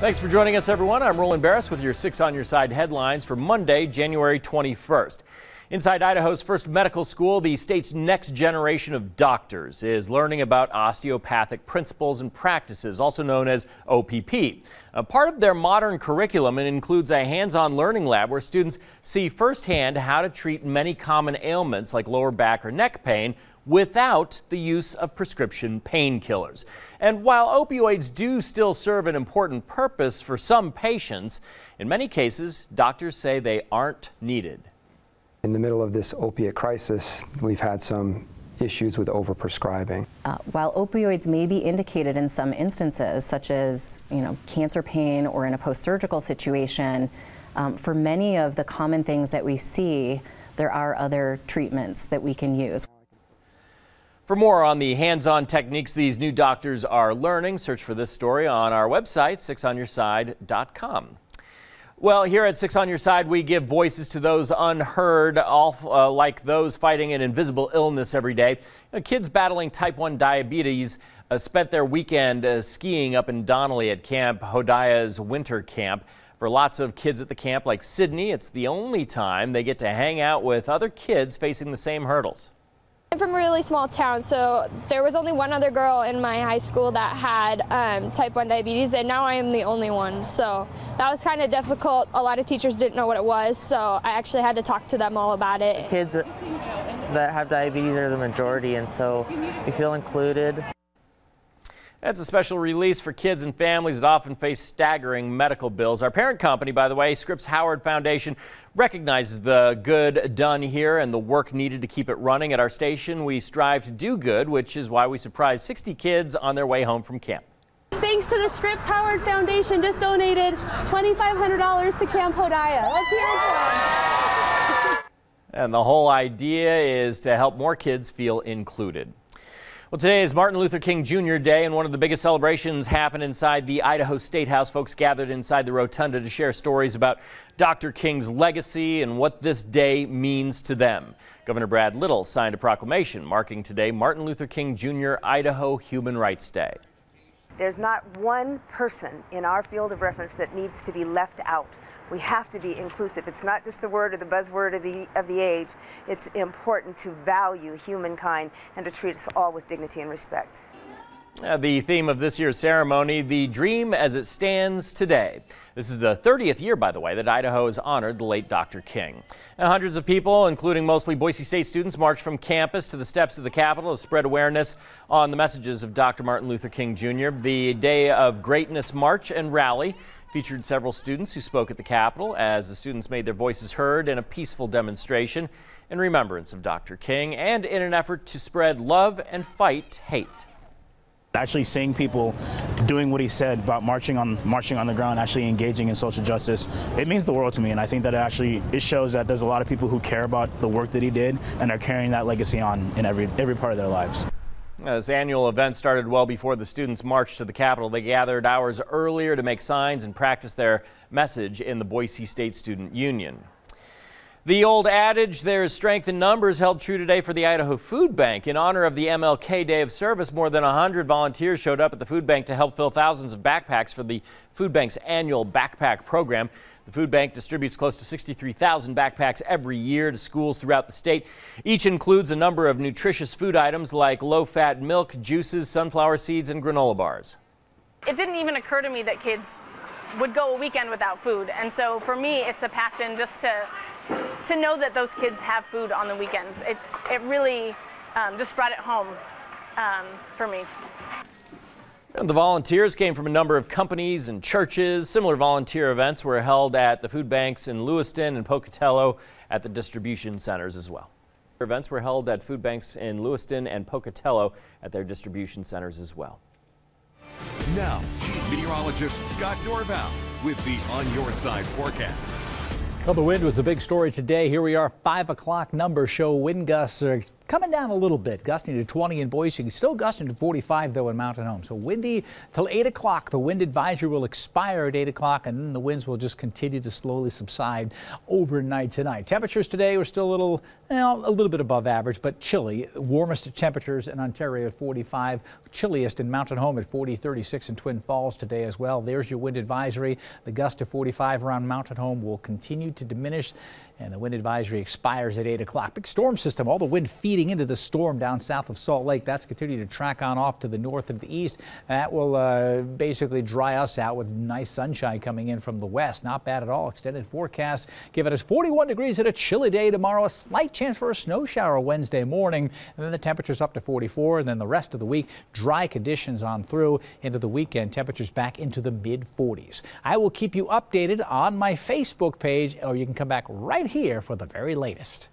Thanks for joining us, everyone. I'm Roland Barris with your 6 on Your Side headlines for Monday, January 21st. Inside Idaho's first medical school, the state's next generation of doctors is learning about osteopathic principles and practices, also known as OPP. Part of their modern curriculum includes a hands-on learning lab where students see firsthand how to treat many common ailments like lower back or neck pain without the use of prescription painkillers. And while opioids do still serve an important purpose for some patients, in many cases, doctors say they aren't needed. In the middle of this opiate crisis, we've had some issues with overprescribing. While opioids may be indicated in some instances, such as cancer pain or in a post-surgical situation, for many of the common things that we see, there are other treatments that we can use. For more on the hands-on techniques these new doctors are learning, search for this story on our website, 6onyourside.com. Well, here at 6 on Your Side, we give voices to those unheard, like those fighting an invisible illness every day. Kids battling type 1 diabetes spent their weekend skiing up in Donnelly at Camp Hodiah's winter camp. For lots of kids at the camp, like Sydney, it's the only time they get to hang out with other kids facing the same hurdles. I'm from a really small town, so there was only one other girl in my high school that had type 1 diabetes, and now I am the only one. So that was kind of difficult. A lot of teachers didn't know what it was, so I actually had to talk to them all about it. Kids that have diabetes are the majority, and so we feel included. That's a special release for kids and families that often face staggering medical bills. Our parent company, by the way, Scripps Howard Foundation, recognizes the good done here and the work needed to keep it running. At our station, we strive to do good, which is why we surprised 60 kids on their way home from camp. Thanks to the Scripps Howard Foundation, just donated $2,500 to Camp Hodiah. Let's hear it for them. And the whole idea is to help more kids feel included. Well, today is Martin Luther King Jr. Day, and one of the biggest celebrations happened inside the Idaho State House. Folks gathered inside the rotunda to share stories about Dr. King's legacy and what this day means to them. Governor Brad Little signed a proclamation marking today Martin Luther King Jr. Idaho Human Rights Day. There's not one person in our field of reference that needs to be left out. We have to be inclusive. It's not just the word or the buzzword of the age. It's important to value humankind and to treat us all with dignity and respect. The theme of this year's ceremony, the dream as it stands today. This is the 30th year, by the way, that Idaho has honored the late Dr. King. And hundreds of people, including mostly Boise State students, marched from campus to the steps of the Capitol to spread awareness on the messages of Dr. Martin Luther King Jr. The Day of Greatness March and Rally featured several students who spoke at the Capitol as the students made their voices heard in a peaceful demonstration in remembrance of Dr. King and in an effort to spread love and fight hate. Actually seeing people doing what he said about marching on the ground, actually engaging in social justice, it means the world to me, and I think that it shows that there's a lot of people who care about the work that he did and are carrying that legacy on in every part of their lives. This annual event started well before the students marched to the Capitol. They gathered hours earlier to make signs and practice their message in the Boise State Student Union. The old adage, there is strength in numbers, held true today for the Idaho Food Bank. In honor of the MLK Day of Service, more than 100 volunteers showed up at the food bank to help fill thousands of backpacks for the food bank's annual backpack program. The food bank distributes close to 63,000 backpacks every year to schools throughout the state. Each includes a number of nutritious food items like low-fat milk, juices, sunflower seeds, and granola bars. It didn't even occur to me that kids would go a weekend without food, and so for me it's a passion just to know that those kids have food on the weekends. It really just brought it home for me. And the volunteers came from a number of companies and churches. Similar volunteer events were held at the food banks in Lewiston and Pocatello at the distribution centers as well. Events were held at food banks in Lewiston and Pocatello at their distribution centers as well. Now, Chief Meteorologist Scott Dorval with the On Your Side forecast. Well, the wind was the big story today. Here we are, 5 o'clock numbers show wind gusts are coming down a little bit, gusting to 20 in Boise, still gusting to 45 though in Mountain Home. So windy till 8 o'clock. The wind advisory will expire at 8 o'clock, and then the winds will just continue to slowly subside overnight tonight. Temperatures today were still a little bit above average, but chilly. Warmest temperatures in Ontario at 45, chilliest in Mountain Home at 40, 36 in Twin Falls today as well. There's your wind advisory. The gust to 45 around Mountain Home will continue to diminish, and the wind advisory expires at 8 o'clock. Big storm system, all the wind feeding into the storm down south of Salt Lake. That's continuing to track on off to the north and the east. That will basically dry us out with nice sunshine coming in from the west. Not bad at all. Extended forecast giving us 41 degrees and a chilly day tomorrow. A slight chance for a snow shower Wednesday morning, and then the temperatures up to 44, and then the rest of the week dry conditions on through into the weekend. Temperatures back into the mid 40s. I will keep you updated on my Facebook page, or you can come back right here for the very latest.